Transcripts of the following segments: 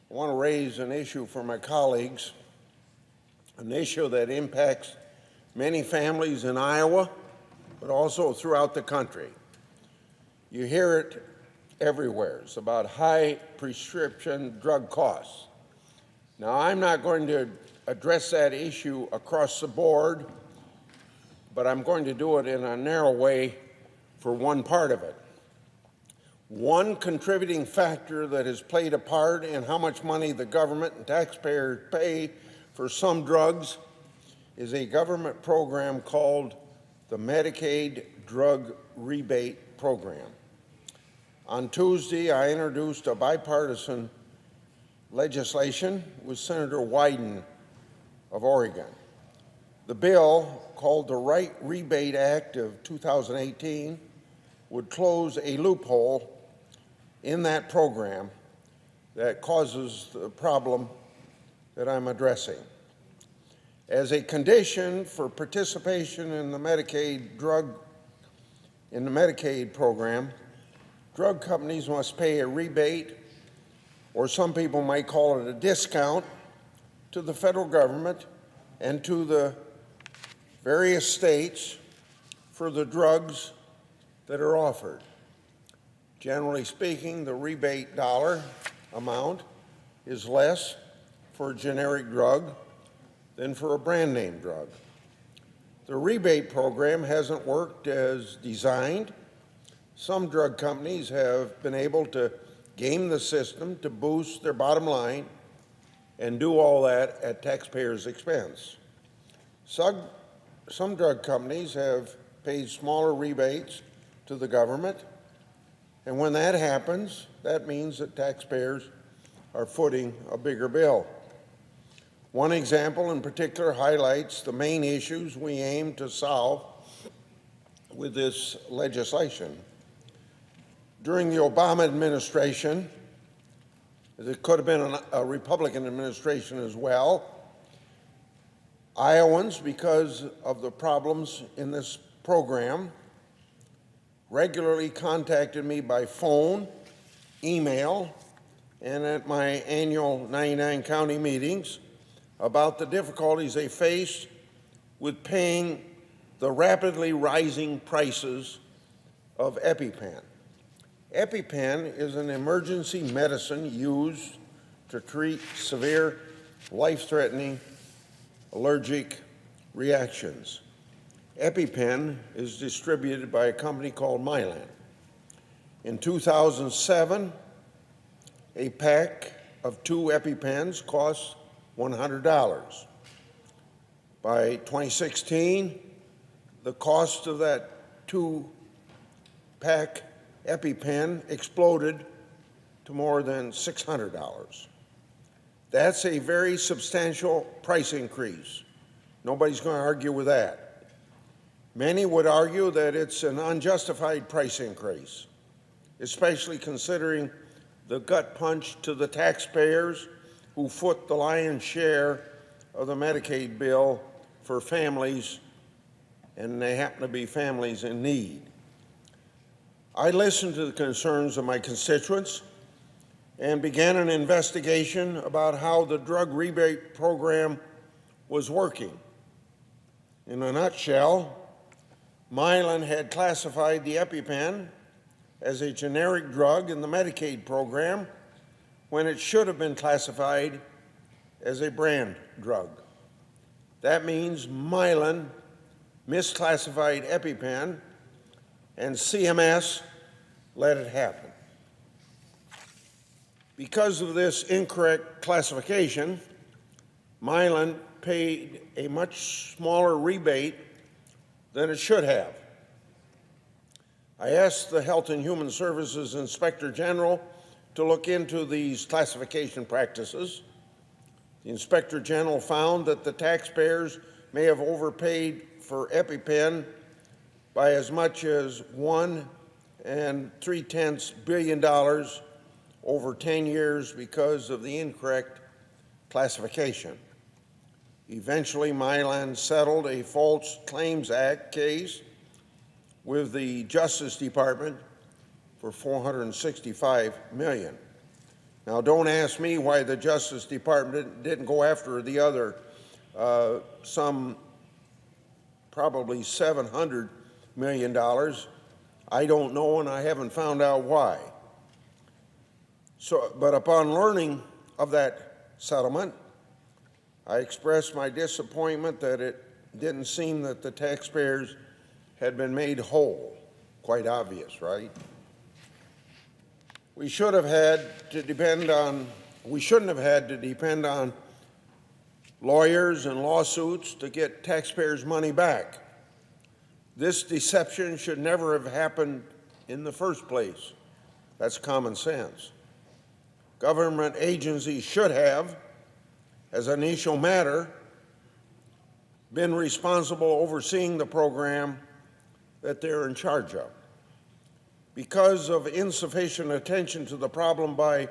I want to raise an issue for my colleagues, an issue that impacts many families in Iowa, but also throughout the country. You hear it everywhere. It's about high prescription drug costs. Now, I'm not going to address that issue across the board, but I'm going to do it in a narrow way for one part of it. One contributing factor that has played a part in how much money the government and taxpayers pay for some drugs is a government program called the Medicaid Drug Rebate Program. On Tuesday, I introduced a bipartisan legislation with Senator Wyden of Oregon. The bill, called the Right Rebate Act of 2018, would close a loophole in that program that causes the problem that I'm addressing. As a condition for participation in the Medicaid program, drug companies must pay a rebate, or some people might call it a discount, to the federal government and to the various states for the drugs that are offered. Generally speaking, the rebate dollar amount is less for a generic drug than for a brand name drug. The rebate program hasn't worked as designed. Some drug companies have been able to game the system to boost their bottom line and do all that at taxpayers' expense. Some drug companies have paid smaller rebates to the government, and when that happens, that means that taxpayers are footing a bigger bill. One example in particular highlights the main issues we aim to solve with this legislation. During the Obama administration, it could have been a Republican administration as well, Iowans, because of the problems in this program, regularly contacted me by phone, email, and at my annual 99 county meetings about the difficulties they face with paying the rapidly rising prices of EpiPen. EpiPen is an emergency medicine used to treat severe, life-threatening allergic reactions. EpiPen is distributed by a company called Mylan. In 2007, a pack of 2 EpiPens cost $100. By 2016, the cost of that 2-pack EpiPen exploded to more than $600. That's a very substantial price increase. Nobody's going to argue with that. Many would argue that it's an unjustified price increase, especially considering the gut punch to the taxpayers who foot the lion's share of the Medicaid bill for families, and they happen to be families in need. I listened to the concerns of my constituents and began an investigation about how the drug rebate program was working. In a nutshell, Mylan had classified the EpiPen as a generic drug in the Medicaid program when it should have been classified as a brand drug. That means Mylan misclassified EpiPen and CMS let it happen. Because of this incorrect classification, Mylan paid a much smaller rebate than it should have. I asked the Health and Human Services Inspector General to look into these classification practices. The Inspector General found that the taxpayers may have overpaid for EpiPen by as much as $1 3/10 billion over 10 years because of the incorrect classification. Eventually, Mylan settled a False Claims Act case with the Justice Department for $465 million. Now, don't ask me why the Justice Department didn't go after the other, some probably $700 million. I don't know, and I haven't found out why. But upon learning of that settlement, I expressed my disappointment that it didn't seem that the taxpayers had been made whole. Quite obvious, right? We shouldn't have had to depend on lawyers and lawsuits to get taxpayers' money back. This deception should never have happened in the first place. That's common sense. Government agencies should have, as an initial matter, been responsible overseeing the program that they're in charge of. Because of insufficient attention to the problem by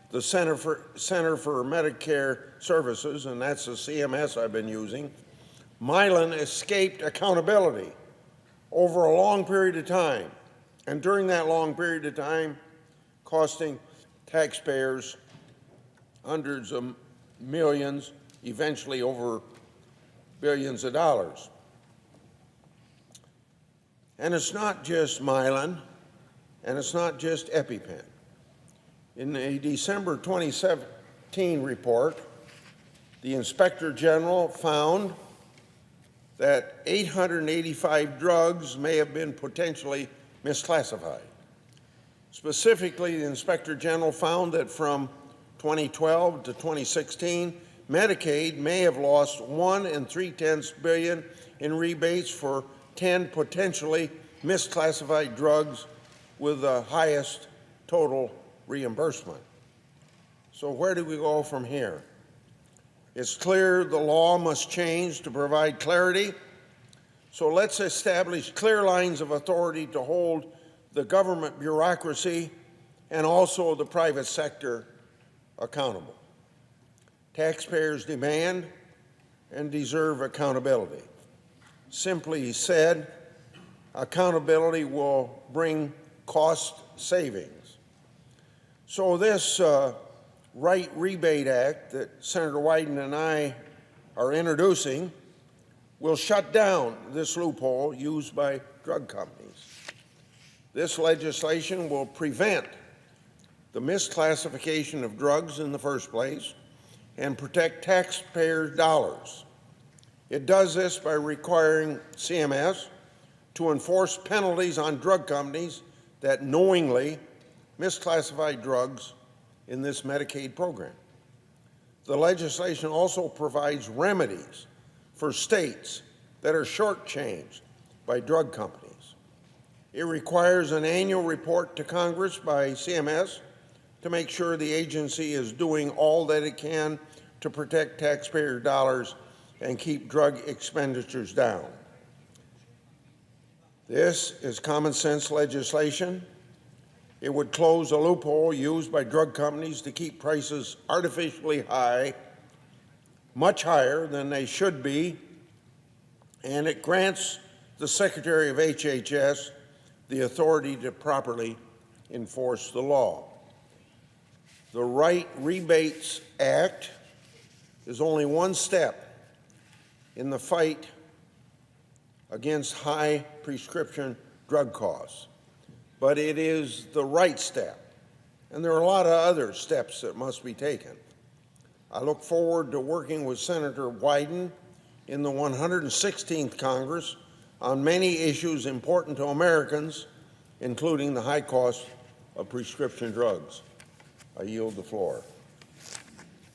the Center for Medicare Services, and that's the CMS I've been using, Mylan escaped accountability over a long period of time, and during that long period of time, costing taxpayers hundreds of millions, eventually over billions of dollars. And it's not just Mylan, and it's not just EpiPen. In a December 2017 report, the Inspector General found that 885 drugs may have been potentially misclassified. Specifically, the Inspector General found that from 2012 to 2016, Medicaid may have lost $1 3/10 billion in rebates for 10 potentially misclassified drugs with the highest total reimbursement. So where do we go from here? It's clear the law must change to provide clarity. So let's establish clear lines of authority to hold the government bureaucracy and also the private sector accountable. Taxpayers demand and deserve accountability. Simply said, accountability will bring cost savings. So this Right Rebate Act that Senator Wyden and I are introducing will shut down this loophole used by drug companies. This legislation will prevent the misclassification of drugs in the first place and protect taxpayers' dollars. It does this by requiring CMS to enforce penalties on drug companies that knowingly misclassify drugs in this Medicaid program. The legislation also provides remedies for states that are shortchanged by drug companies. It requires an annual report to Congress by CMS to make sure the agency is doing all that it can to protect taxpayer dollars and keep drug expenditures down. This is common sense legislation. It would close a loophole used by drug companies to keep prices artificially high, much higher than they should be, and it grants the Secretary of HHS the authority to properly enforce the law. The Right Rebates Act is only one step in the fight against high prescription drug costs, but it is the right step, and there are a lot of other steps that must be taken. I look forward to working with Senator Wyden in the 116th Congress on many issues important to Americans, including the high cost of prescription drugs. I yield the floor.